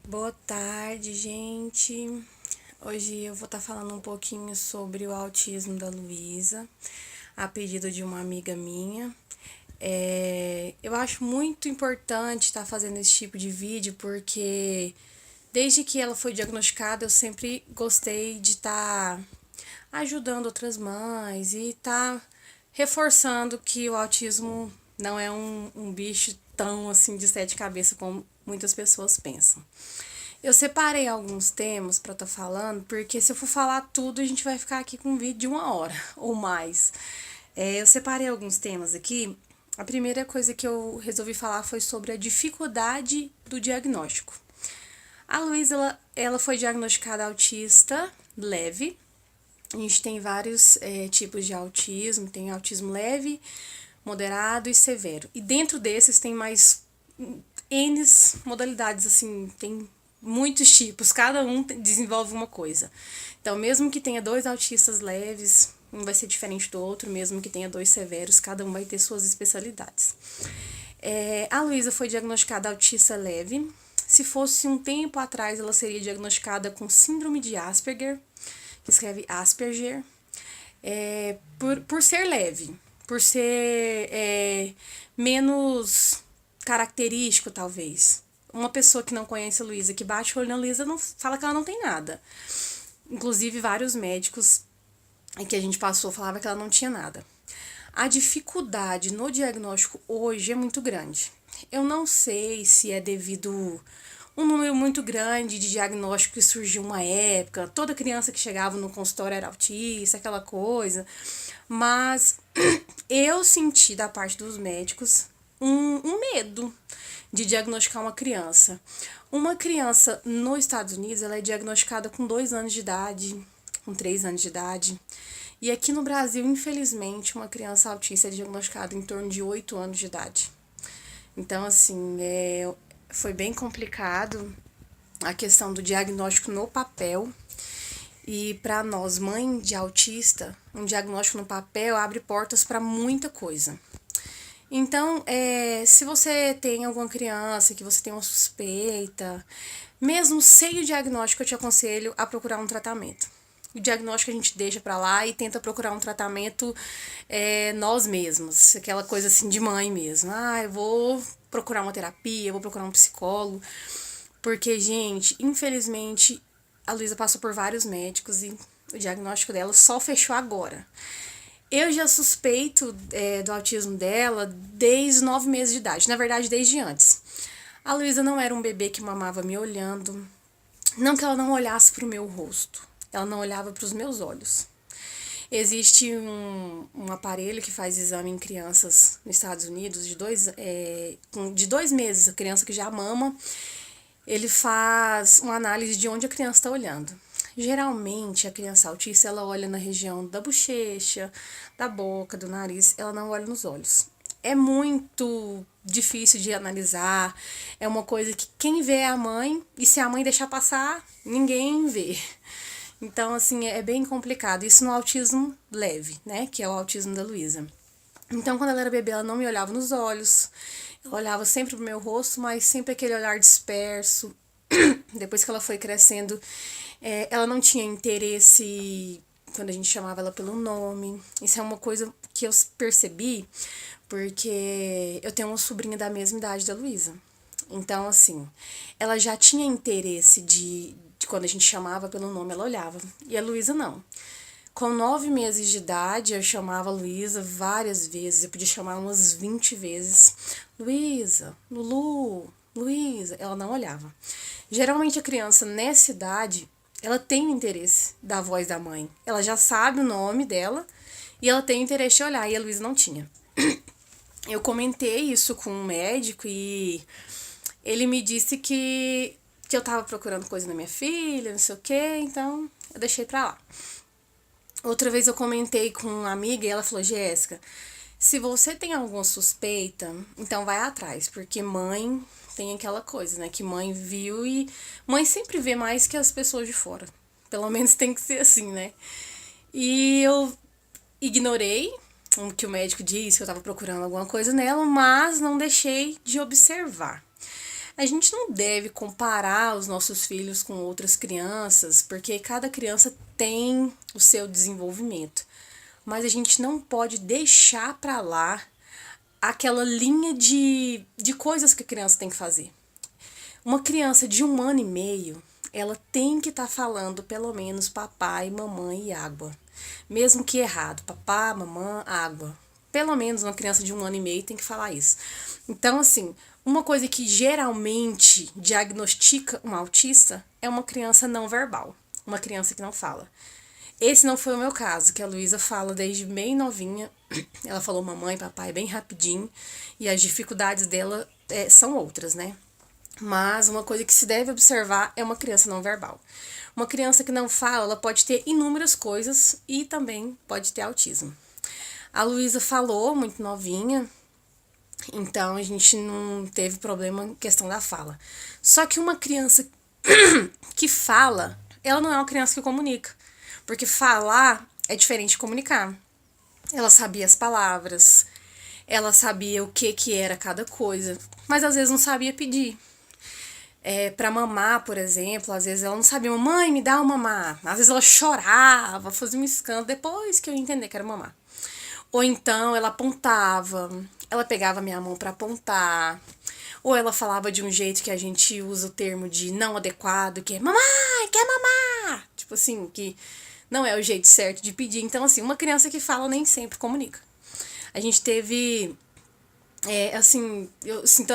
Boa tarde, gente. Hoje eu vou estar falando um pouquinho sobre o autismo da Luísa, a pedido de uma amiga minha. Eu acho muito importante estar fazendo esse tipo de vídeo porque desde que ela foi diagnosticada eu sempre gostei de estar ajudando outras mães e estar reforçando que o autismo não é um bicho tão assim de sete cabeças como muitas pessoas pensam. Eu separei alguns temas para estar falando, porque se eu for falar tudo, a gente vai ficar aqui com um vídeo de 1 hora ou mais. Eu separei alguns temas aqui. A primeira coisa que eu resolvi falar foi sobre a dificuldade do diagnóstico. A Luísa, ela foi diagnosticada autista leve. A gente tem vários tipos de autismo. Tem autismo leve, moderado e severo. E dentro desses tem mais N modalidades, assim, tem muitos tipos, cada um desenvolve uma coisa. Então, mesmo que tenha 2 autistas leves, um vai ser diferente do outro, mesmo que tenha 2 severos, cada um vai ter suas especialidades. A Luísa foi diagnosticada autista leve. Se fosse um tempo atrás, ela seria diagnosticada com síndrome de Asperger, que escreve Asperger, por ser leve, por ser menos característico, talvez. Uma pessoa que não conhece a Luísa, que bate o olho na Luísa, não fala que ela não tem nada. Inclusive, vários médicos que a gente passou falavam que ela não tinha nada. A dificuldade no diagnóstico hoje é muito grande. Eu não sei se é devido um número muito grande de diagnóstico que surgiu uma época, toda criança que chegava no consultório era autista, aquela coisa, mas eu senti da parte dos médicos um medo de diagnosticar uma criança. Uma criança nos Estados Unidos, ela é diagnosticada com 2 anos de idade, com 3 anos de idade. E aqui no Brasil, infelizmente, uma criança autista é diagnosticada em torno de 8 anos de idade. Então, assim, foi bem complicado a questão do diagnóstico no papel. E para nós, mãe de autista, um diagnóstico no papel abre portas para muita coisa. Então, se você tem alguma criança que você tem uma suspeita, mesmo sem o diagnóstico, eu te aconselho a procurar um tratamento. O diagnóstico a gente deixa pra lá e tenta procurar um tratamento nós mesmos, aquela coisa assim de mãe mesmo. Eu vou procurar uma terapia, eu vou procurar um psicólogo, porque, gente, infelizmente, a Luísa passou por vários médicos e o diagnóstico dela só fechou agora. Eu já suspeito do autismo dela desde os 9 meses de idade, na verdade, desde antes. A Luísa não era um bebê que mamava me olhando, não que ela não olhasse para o meu rosto, ela não olhava para os meus olhos. Existe um aparelho que faz exame em crianças nos Estados Unidos de 2 meses, a criança que já mama, ele faz uma análise de onde a criança está olhando. Geralmente, a criança autista, ela olha na região da bochecha, da boca, do nariz, ela não olha nos olhos. É muito difícil de analisar, é uma coisa que quem vê é a mãe, e se a mãe deixar passar, ninguém vê. Então, assim, é bem complicado. Isso no autismo leve, né, que é o autismo da Luísa. Então, quando ela era bebê, ela não me olhava nos olhos, ela olhava sempre pro meu rosto, mas sempre aquele olhar disperso. Depois que ela foi crescendo, ela não tinha interesse quando a gente chamava ela pelo nome. Isso é uma coisa que eu percebi porque eu tenho uma sobrinha da mesma idade da Luísa. Então, assim, ela já tinha interesse de quando a gente chamava pelo nome, ela olhava. E a Luísa não. Com 9 meses de idade, eu chamava a Luísa várias vezes. Eu podia chamar umas 20 vezes. Luísa, Lulu, Luísa. Ela não olhava. Geralmente a criança nessa idade, ela tem interesse da voz da mãe. Ela já sabe o nome dela e ela tem interesse de olhar. E a Luísa não tinha. Eu comentei isso com um médico e ele me disse que eu tava procurando coisa na minha filha, não sei o que, então eu deixei pra lá. Outra vez eu comentei com uma amiga e ela falou: Jéssica, se você tem alguma suspeita, então vai atrás, porque mãe tem aquela coisa, né? Que mãe viu e mãe sempre vê mais que as pessoas de fora. Pelo menos tem que ser assim, né? E eu ignorei o que o médico disse, que eu tava procurando alguma coisa nela, mas não deixei de observar. A gente não deve comparar os nossos filhos com outras crianças, porque cada criança tem o seu desenvolvimento. Mas a gente não pode deixar para lá aquela linha de coisas que a criança tem que fazer. Uma criança de 1 ano e meio, ela tem que estar falando pelo menos papai, mamãe e água. Mesmo que errado, papá, mamãe, água. Pelo menos uma criança de 1 ano e meio tem que falar isso. Então, assim, uma coisa que geralmente diagnostica um autista é uma criança não verbal, uma criança que não fala. Esse não foi o meu caso, que a Luísa fala desde bem novinha. Ela falou mamãe, papai bem rapidinho, e as dificuldades dela são outras, né? Mas uma coisa que se deve observar é uma criança não verbal. Uma criança que não fala, ela pode ter inúmeras coisas e também pode ter autismo. A Luísa falou muito novinha, então a gente não teve problema em questão da fala. Só que uma criança que fala, ela não é uma criança que comunica. Porque falar é diferente de comunicar. Ela sabia as palavras, ela sabia o que era cada coisa, mas às vezes não sabia pedir. Pra mamar, por exemplo, às vezes ela não sabia, mamãe, me dá uma mamar. Às vezes ela chorava, fazia um escândalo, depois que eu ia entender que era mamar. Ou então ela apontava, ela pegava minha mão pra apontar. Ou ela falava de um jeito que a gente usa o termo de não adequado, que é mamãe, quer mamar? Tipo assim, que não é o jeito certo de pedir. Então, assim, uma criança que fala nem sempre comunica. A gente teve, assim, eu sinto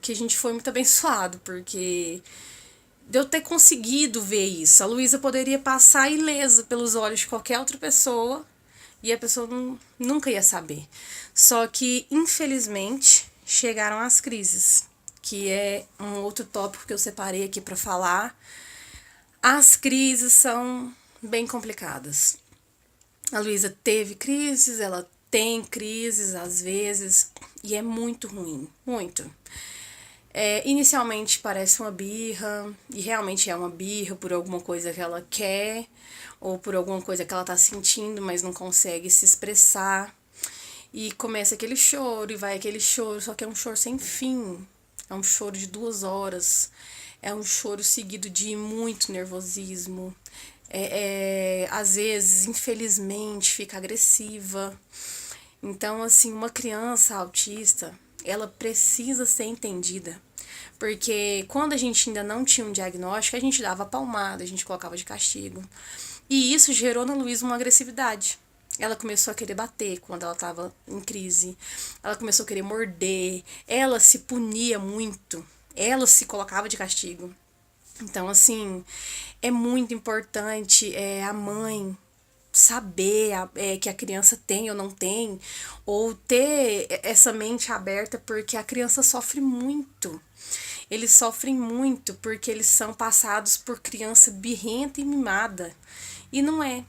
que a gente foi muito abençoado, porque de eu ter conseguido ver isso. A Luísa poderia passar ilesa pelos olhos de qualquer outra pessoa e a pessoa nunca ia saber. Só que, infelizmente, chegaram as crises, que é um outro tópico que eu separei aqui para falar. As crises são bem complicadas. A Luísa teve crises, ela tem crises às vezes, e é muito ruim, muito. Inicialmente parece uma birra, e realmente é uma birra por alguma coisa que ela quer, ou por alguma coisa que ela tá sentindo, mas não consegue se expressar. E começa aquele choro, e vai aquele choro, só que é um choro sem fim. É um choro de 2 horas. É um choro seguido de muito nervosismo. Às vezes, infelizmente, fica agressiva. Então, assim, uma criança autista, ela precisa ser entendida. Porque quando a gente ainda não tinha um diagnóstico, a gente dava palmada, a gente colocava de castigo. E isso gerou na Luísa uma agressividade. Ela começou a querer bater quando ela estava em crise. Ela começou a querer morder. Ela se punia muito. Ela se colocava de castigo. Então, assim, é muito importante a mãe saber que a criança tem ou não tem, ou ter essa mente aberta, porque a criança sofre muito. Eles sofrem muito porque eles são passados por criança birrenta e mimada. E não é.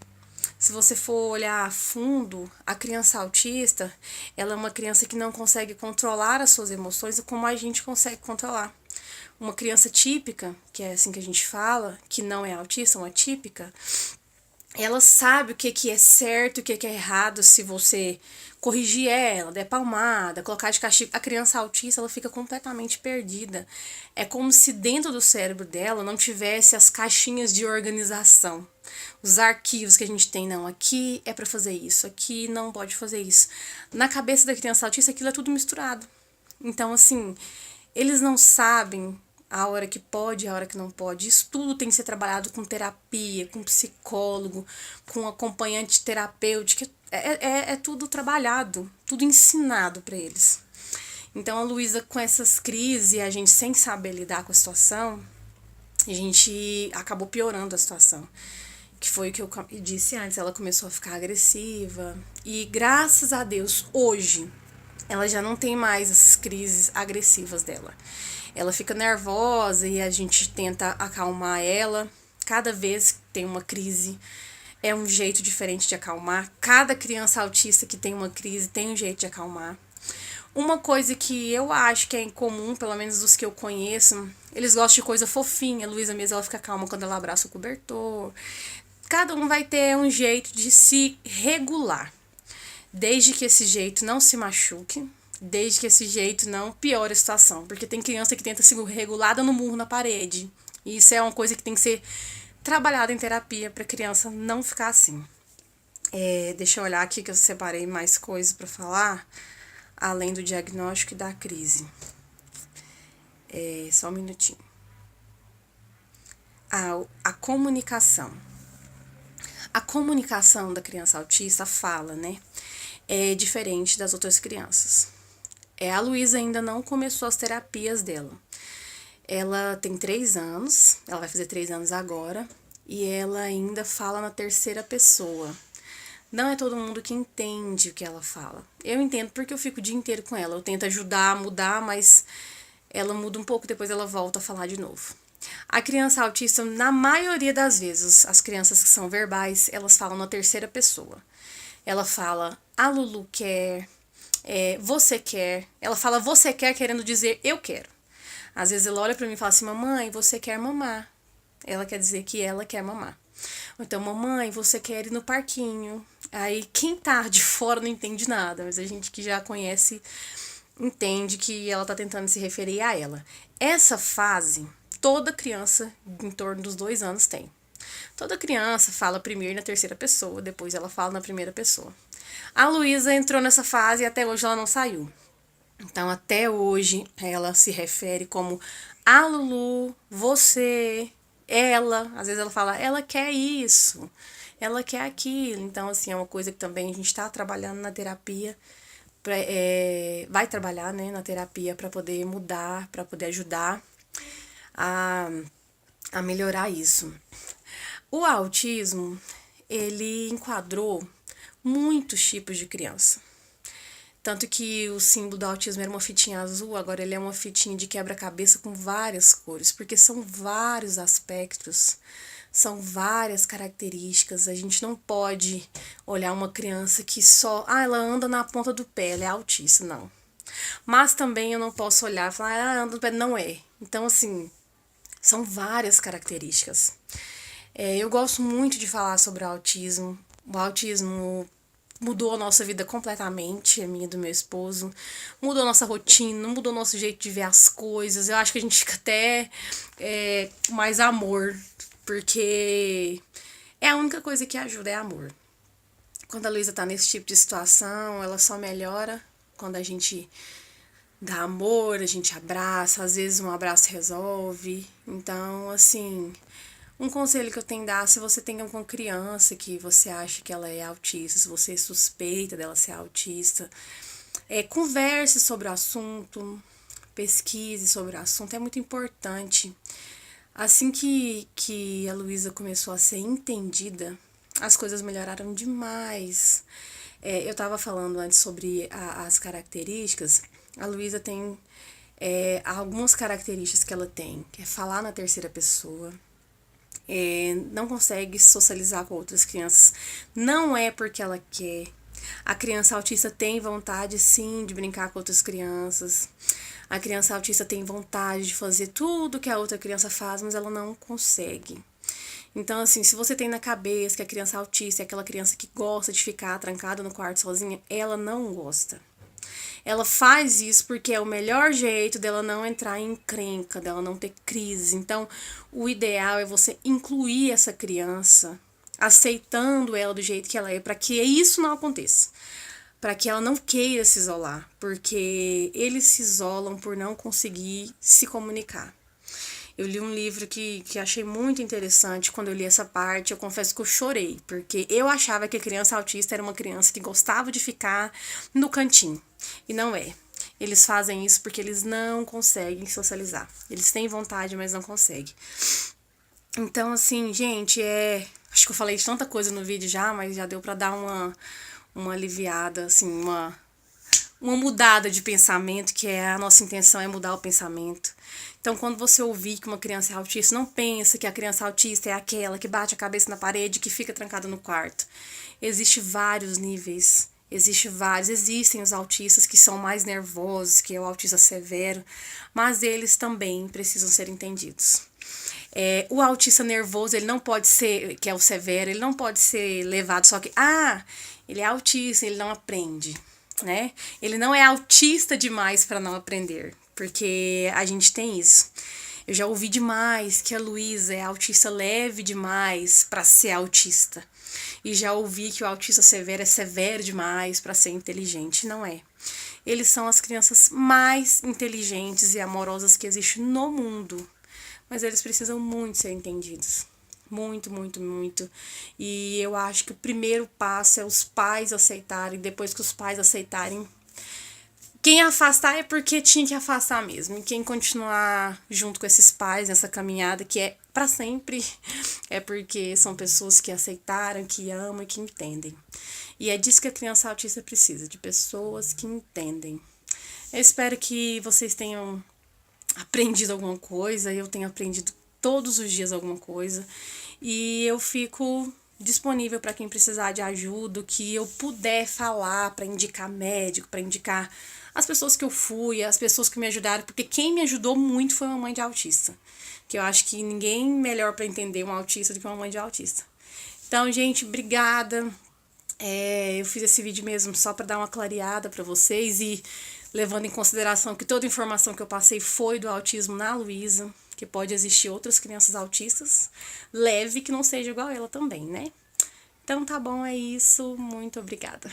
Se você for olhar a fundo, a criança autista, ela é uma criança que não consegue controlar as suas emoções como a gente consegue controlar. Uma criança típica, que é assim que a gente fala, que não é autista, uma típica, ela sabe o que é certo, o que é errado se você corrigir ela, der palmada, colocar de castigo. A criança autista, ela fica completamente perdida. É como se dentro do cérebro dela não tivesse as caixinhas de organização. Os arquivos que a gente tem, não, aqui é para fazer isso, aqui não pode fazer isso. Na cabeça da criança autista, aquilo é tudo misturado. Então, assim, eles não sabem a hora que pode e a hora que não pode. Isso tudo tem que ser trabalhado com terapia, com psicólogo, com acompanhante terapêutico. É tudo trabalhado, tudo ensinado para eles. Então a Luísa, com essas crises, a gente sem saber lidar com a situação, a gente acabou piorando a situação. Que foi o que eu disse antes, ela começou a ficar agressiva. E graças a Deus, hoje, ela já não tem mais essas crises agressivas dela. Ela fica nervosa e a gente tenta acalmar ela. Cada vez que tem uma crise, é um jeito diferente de acalmar. Cada criança autista que tem uma crise tem um jeito de acalmar. Uma coisa que eu acho que é incomum, pelo menos dos que eu conheço, eles gostam de coisa fofinha. A Luísa mesmo, ela fica calma quando ela abraça o cobertor. Cada um vai ter um jeito de se regular. Desde que esse jeito não se machuque, Desde que esse jeito não piore a situação. Porque tem criança que tenta se regular dando murro na parede. E isso é uma coisa que tem que ser trabalhada em terapia pra criança não ficar assim. Deixa eu olhar aqui que eu separei mais coisas pra falar. Além do diagnóstico e da crise. Só um minutinho. A comunicação. A comunicação da criança autista, fala, né? É diferente das outras crianças. A Luísa ainda não começou as terapias dela. Ela tem 3 anos, ela vai fazer 3 anos agora, e ela ainda fala na terceira pessoa. Não é todo mundo que entende o que ela fala. Eu entendo porque eu fico o dia inteiro com ela. Eu tento ajudar a mudar, mas ela muda um pouco, depois ela volta a falar de novo. A criança autista, na maioria das vezes, as crianças que são verbais, elas falam na terceira pessoa. Ela fala, a Lulu quer, você quer. Ela fala você quer querendo dizer eu quero. Às vezes ela olha pra mim e fala assim, mamãe, você quer mamar. Ela quer dizer que ela quer mamar. Ou então, mamãe, você quer ir no parquinho. Aí quem tá de fora não entende nada, mas a gente que já conhece entende que ela tá tentando se referir a ela. Essa fase, toda criança em torno dos 2 anos tem. Toda criança fala primeiro na terceira pessoa, depois ela fala na primeira pessoa. A Luísa entrou nessa fase e até hoje ela não saiu. Então, até hoje, ela se refere como a Lulu, você, ela. Às vezes ela fala, ela quer isso, ela quer aquilo. Então, assim, é uma coisa que também a gente está trabalhando na terapia, vai trabalhar, né, na terapia para poder mudar, para poder ajudar a melhorar isso. O autismo, ele enquadrou muitos tipos de criança. Tanto que o símbolo do autismo era uma fitinha azul, agora ele é uma fitinha de quebra-cabeça com várias cores, porque são vários aspectos, são várias características. A gente não pode olhar uma criança que só, ela anda na ponta do pé, ela é autista, não. Mas também eu não posso olhar e falar, ela anda no pé, não é. Então, assim, são várias características. Eu gosto muito de falar sobre o autismo. O autismo mudou a nossa vida completamente, a minha e do meu esposo. Mudou a nossa rotina, mudou o nosso jeito de ver as coisas. Eu acho que a gente fica até com mais amor, porque é a única coisa que ajuda, é amor. Quando a Luísa tá nesse tipo de situação, ela só melhora quando a gente dá amor, a gente abraça. Às vezes um abraço resolve. Então, assim, um conselho que eu tenho a dar, se você tem alguma criança que você acha que ela é autista, se você suspeita dela ser autista, converse sobre o assunto, pesquise sobre o assunto, é muito importante. Assim que a Luísa começou a ser entendida, as coisas melhoraram demais. Eu estava falando antes sobre as características. A Luísa tem algumas características que ela tem, que é falar na terceira pessoa, não consegue socializar com outras crianças. Não é porque ela quer. A criança autista tem vontade, sim, de brincar com outras crianças. A criança autista tem vontade de fazer tudo que a outra criança faz, mas ela não consegue. Então, assim, se você tem na cabeça que a criança autista é aquela criança que gosta de ficar trancada no quarto sozinha, ela não gosta. Ela faz isso porque é o melhor jeito dela não entrar em encrenca, dela não ter crise. Então, o ideal é você incluir essa criança, aceitando ela do jeito que ela é, para que isso não aconteça. Para que ela não queira se isolar, porque eles se isolam por não conseguir se comunicar. Eu li um livro que achei muito interessante. Quando eu li essa parte, eu confesso que eu chorei, porque eu achava que a criança autista era uma criança que gostava de ficar no cantinho. E não é. Eles fazem isso porque eles não conseguem socializar. Eles têm vontade, mas não conseguem. Então, assim, gente, acho que eu falei de tanta coisa no vídeo já, mas já deu pra dar uma aliviada, assim, uma mudada de pensamento, que a nossa intenção é mudar o pensamento. Então, quando você ouvir que uma criança é autista, não pensa que a criança autista é aquela que bate a cabeça na parede e que fica trancada no quarto. Existem vários níveis, existem os autistas que são mais nervosos, que é o autista severo, mas eles também precisam ser entendidos. O autista nervoso, ele não pode ser, que é o severo, ele não pode ser levado só que, ele é autista, ele não aprende. né? Ele não é autista demais para não aprender, porque a gente tem isso. Eu já ouvi demais que a Luísa é autista leve demais para ser autista. E já ouvi que o autista severo é severo demais para ser inteligente. Não é. Eles são as crianças mais inteligentes e amorosas que existem no mundo. Mas eles precisam muito ser entendidos. Muito, muito, muito. E eu acho que o primeiro passo é os pais aceitarem. Depois que os pais aceitarem, quem afastar é porque tinha que afastar mesmo. E quem continuar junto com esses pais nessa caminhada, que é para sempre, é porque são pessoas que aceitaram, que amam e que entendem. E é disso que a criança autista precisa, de pessoas que entendem. Eu espero que vocês tenham aprendido alguma coisa, eu tenho aprendido todos os dias alguma coisa. E eu fico disponível para quem precisar de ajuda, o que eu puder falar, para indicar médico, para indicar as pessoas que eu fui, as pessoas que me ajudaram, porque quem me ajudou muito foi uma mãe de autista, que eu acho que ninguém melhor para entender um autista do que uma mãe de autista. Então, gente, obrigada. Eu fiz esse vídeo mesmo só para dar uma clareada para vocês e levando em consideração que toda a informação que eu passei foi do autismo na Luísa, que pode existir outras crianças autistas, leve que não seja igual ela também, né? Então tá bom, é isso. Muito obrigada.